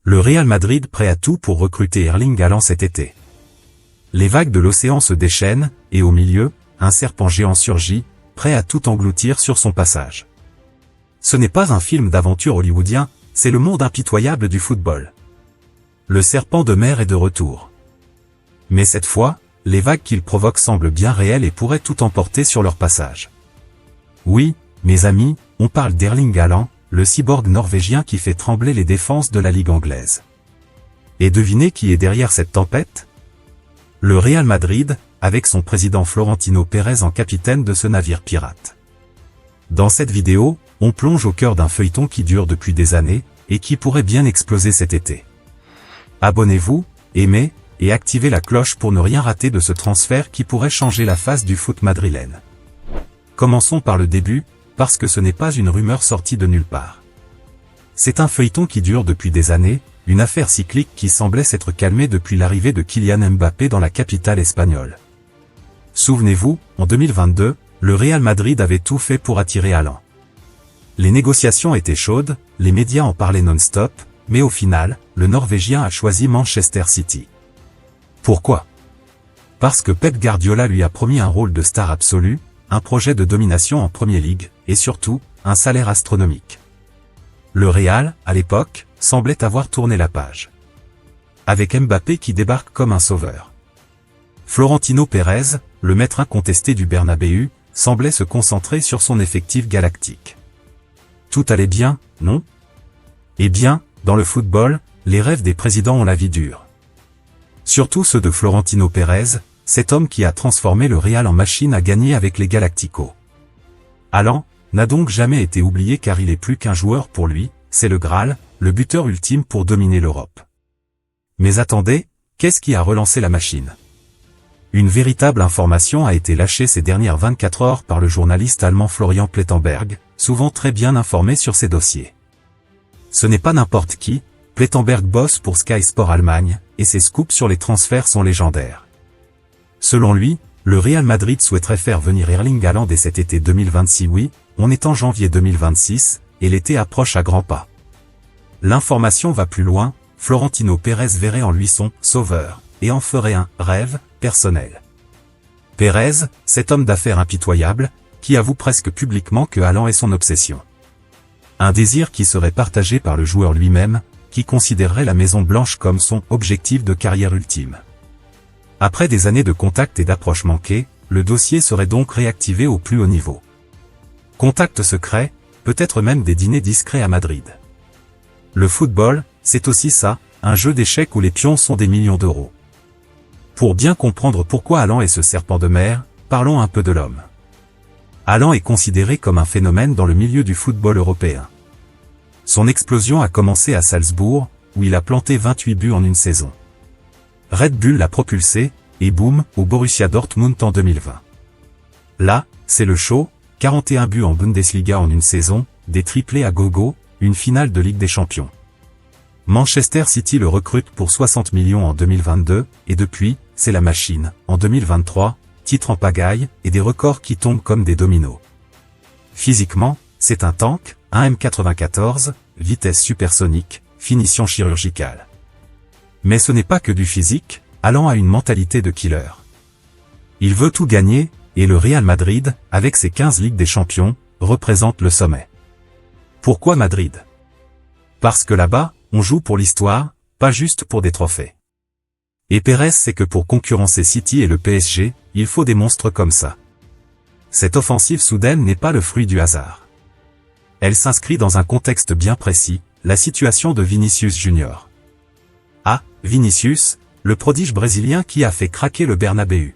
Le Real Madrid prêt à tout pour recruter Erling Haaland cet été. Les vagues de l'océan se déchaînent, et au milieu, un serpent géant surgit, prêt à tout engloutir sur son passage. Ce n'est pas un film d'aventure hollywoodien, c'est le monde impitoyable du football. Le serpent de mer est de retour. Mais cette fois, les vagues qu'il provoque semblent bien réelles et pourraient tout emporter sur leur passage. Oui, mes amis, on parle d'Erling Haaland, le cyborg norvégien qui fait trembler les défenses de la Ligue anglaise. Et devinez qui est derrière cette tempête? Le Real Madrid, avec son président Florentino Pérez en capitaine de ce navire pirate. Dans cette vidéo, on plonge au cœur d'un feuilleton qui dure depuis des années, et qui pourrait bien exploser cet été. Abonnez-vous, aimez, et activez la cloche pour ne rien rater de ce transfert qui pourrait changer la face du foot madrilène. Commençons par le début, parce que ce n'est pas une rumeur sortie de nulle part. C'est un feuilleton qui dure depuis des années, une affaire cyclique qui semblait s'être calmée depuis l'arrivée de Kylian Mbappé dans la capitale espagnole. Souvenez-vous, en 2022, le Real Madrid avait tout fait pour attirer Haaland. Les négociations étaient chaudes, les médias en parlaient non-stop, mais au final, le Norvégien a choisi Manchester City. Pourquoi? Parce que Pep Guardiola lui a promis un rôle de star absolu, un projet de domination en Premier League, et surtout, un salaire astronomique. Le Real, à l'époque, semblait avoir tourné la page. Avec Mbappé qui débarque comme un sauveur. Florentino Pérez, le maître incontesté du Bernabéu, semblait se concentrer sur son effectif galactique. Tout allait bien, non? Eh bien, dans le football, les rêves des présidents ont la vie dure. Surtout ceux de Florentino Pérez, cet homme qui a transformé le Real en machine à gagner avec les Galacticos. Haaland n'a donc jamais été oublié car il est plus qu'un joueur pour lui, c'est le Graal, le buteur ultime pour dominer l'Europe. Mais attendez, qu'est-ce qui a relancé la machine? Une véritable information a été lâchée ces dernières 24 heures par le journaliste allemand Florian Plettenberg, souvent très bien informé sur ces dossiers. Ce n'est pas n'importe qui, Plettenberg bosse pour Sky Sport Allemagne, et ses scoops sur les transferts sont légendaires. Selon lui, le Real Madrid souhaiterait faire venir Erling Haaland dès cet été 2026. Oui, on est en janvier 2026, et l'été approche à grands pas. L'information va plus loin, Florentino Pérez verrait en lui son « sauveur » et en ferait un « rêve » personnel. Pérez, cet homme d'affaires impitoyable, qui avoue presque publiquement que Haaland est son obsession. Un désir qui serait partagé par le joueur lui-même, qui considérerait la Maison Blanche comme son « objectif de carrière ultime ». Après des années de contacts et d'approches manquées, le dossier serait donc réactivé au plus haut niveau. Contacts secrets, peut-être même des dîners discrets à Madrid. Le football, c'est aussi ça, un jeu d'échecs où les pions sont des millions d'euros. Pour bien comprendre pourquoi Haaland est ce serpent de mer, parlons un peu de l'homme. Haaland est considéré comme un phénomène dans le milieu du football européen. Son explosion a commencé à Salzbourg, où il a planté 28 buts en une saison. Red Bull l'a propulsé, et boum, au Borussia Dortmund en 2020. Là, c'est le show, 41 buts en Bundesliga en une saison, des triplés à gogo, une finale de Ligue des Champions. Manchester City le recrute pour 60 millions en 2022, et depuis, c'est la machine, en 2023, titre en pagaille, et des records qui tombent comme des dominos. Physiquement, c'est un tank, un M94, vitesse supersonique, finition chirurgicale. Mais ce n'est pas que du physique, Haaland a une mentalité de killer. Il veut tout gagner, et le Real Madrid, avec ses 15 Ligues des Champions, représente le sommet. Pourquoi Madrid? Parce que là-bas, on joue pour l'histoire, pas juste pour des trophées. Et Pérez sait que pour concurrencer City et le PSG, il faut des monstres comme ça. Cette offensive soudaine n'est pas le fruit du hasard. Elle s'inscrit dans un contexte bien précis, la situation de Vinicius Junior. Ah, Vinicius, le prodige brésilien qui a fait craquer le Bernabéu.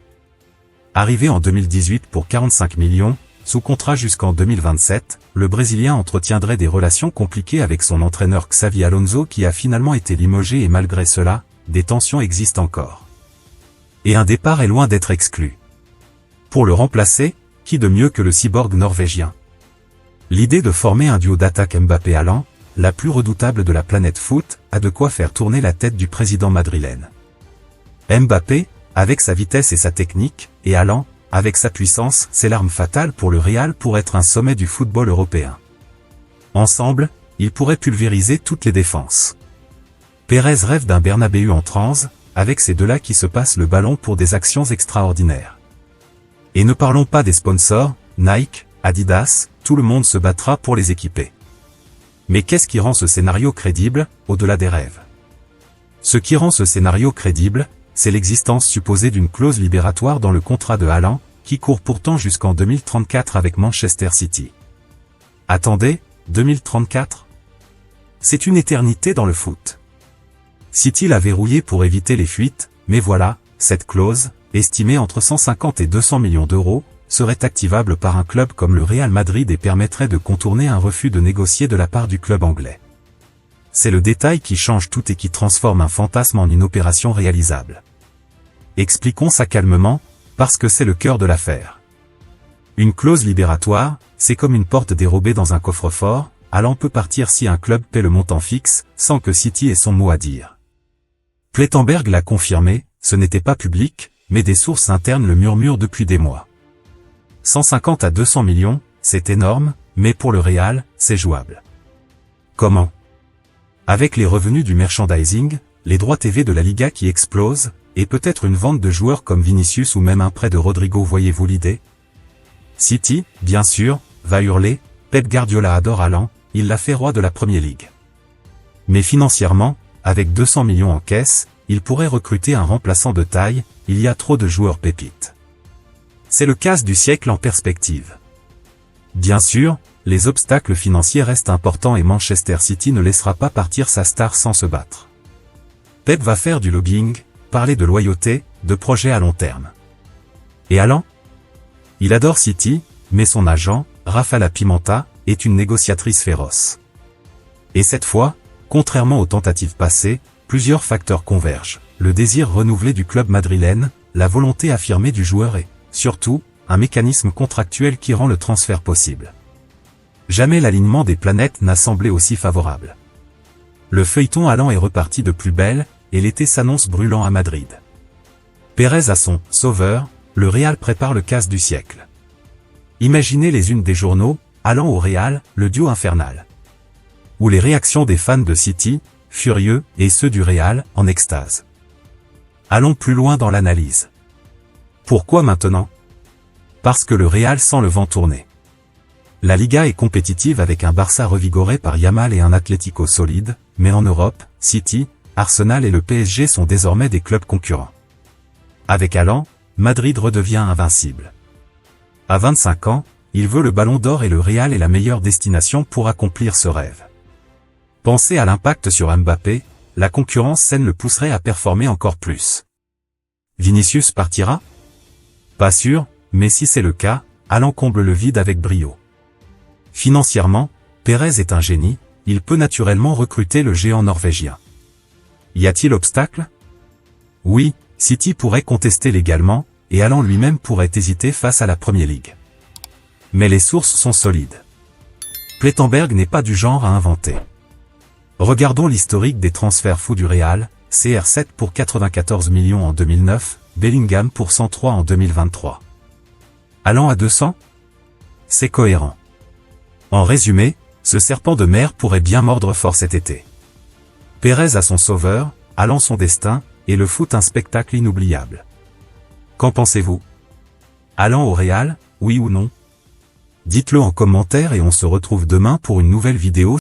Arrivé en 2018 pour 45 millions, sous contrat jusqu'en 2027, le Brésilien entretiendrait des relations compliquées avec son entraîneur Xavi Alonso qui a finalement été limogé et malgré cela, des tensions existent encore. Et un départ est loin d'être exclu. Pour le remplacer, qui de mieux que le cyborg norvégien? L'idée de former un duo d'attaque Mbappé-Haaland, la plus redoutable de la planète foot, a de quoi faire tourner la tête du président madrilène. Mbappé, avec sa vitesse et sa technique, et Haaland, avec sa puissance, c'est l'arme fatale pour le Real pour être un sommet du football européen. Ensemble, ils pourraient pulvériser toutes les défenses. Pérez rêve d'un Bernabéu en transe, avec ces deux-là qui se passent le ballon pour des actions extraordinaires. Et ne parlons pas des sponsors, Nike, Adidas, tout le monde se battra pour les équiper. Mais qu'est-ce qui rend ce scénario crédible, au-delà des rêves? Ce qui rend ce scénario crédible, c'est l'existence supposée d'une clause libératoire dans le contrat de Haaland, qui court pourtant jusqu'en 2034 avec Manchester City. Attendez, 2034? C'est une éternité dans le foot. City l'a verrouillé pour éviter les fuites, mais voilà, cette clause, estimée entre 150 et 200 millions d'euros, serait activable par un club comme le Real Madrid et permettrait de contourner un refus de négocier de la part du club anglais. C'est le détail qui change tout et qui transforme un fantasme en une opération réalisable. Expliquons ça calmement, parce que c'est le cœur de l'affaire. Une clause libératoire, c'est comme une porte dérobée dans un coffre-fort, Haaland peut partir si un club paie le montant fixe, sans que City ait son mot à dire. Plettenberg l'a confirmé, ce n'était pas public, mais des sources internes le murmurent depuis des mois. 150 à 200 millions, c'est énorme, mais pour le Real, c'est jouable. Comment? Avec les revenus du merchandising, les droits TV de la Liga qui explosent, et peut-être une vente de joueurs comme Vinicius ou même un prêt de Rodrigo, voyez-vous l'idée? City, bien sûr, va hurler, Pep Guardiola adore Haaland, il l'a fait roi de la Premier League. Mais financièrement, avec 200 millions en caisse, il pourrait recruter un remplaçant de taille, il y a trop de joueurs pépites. C'est le casse du siècle en perspective. Bien sûr, les obstacles financiers restent importants et Manchester City ne laissera pas partir sa star sans se battre. Pep va faire du lobbying, parler de loyauté, de projets à long terme. Et Haaland? Il adore City, mais son agent, Rafaela Pimenta, est une négociatrice féroce. Et cette fois, contrairement aux tentatives passées, plusieurs facteurs convergent. Le désir renouvelé du club madrilène, la volonté affirmée du joueur et, surtout, un mécanisme contractuel qui rend le transfert possible. Jamais l'alignement des planètes n'a semblé aussi favorable. Le feuilleton Haaland est reparti de plus belle, et l'été s'annonce brûlant à Madrid. Pérez a son « sauveur », le Real prépare le casse du siècle. Imaginez les unes des journaux, Haaland au Real, le duo infernal. Ou les réactions des fans de City, furieux, et ceux du Real, en extase. Allons plus loin dans l'analyse. Pourquoi maintenant? Parce que le Real sent le vent tourner. La Liga est compétitive avec un Barça revigoré par Yamal et un Atlético solide, mais en Europe, City, Arsenal et le PSG sont désormais des clubs concurrents. Avec Haaland, Madrid redevient invincible. À 25 ans, il veut le ballon d'or et le Real est la meilleure destination pour accomplir ce rêve. Pensez à l'impact sur Mbappé, la concurrence saine le pousserait à performer encore plus. Vinicius partira? Pas sûr, mais si c'est le cas, Haaland comble le vide avec brio. Financièrement, Pérez est un génie, il peut naturellement recruter le géant norvégien. Y a-t-il obstacle? Oui, City pourrait contester légalement, et Haaland lui-même pourrait hésiter face à la Premier League. Mais les sources sont solides. Plettenberg n'est pas du genre à inventer. Regardons l'historique des transferts fous du Real, CR7 pour 94 millions en 2009, Bellingham pour 103 en 2023. Haaland à 200? C'est cohérent. En résumé, ce serpent de mer pourrait bien mordre fort cet été. Pérez a son sauveur, Haaland son destin, et le foot un spectacle inoubliable. Qu'en pensez-vous? Haaland au Real, oui ou non? Dites-le en commentaire et on se retrouve demain pour une nouvelle vidéo.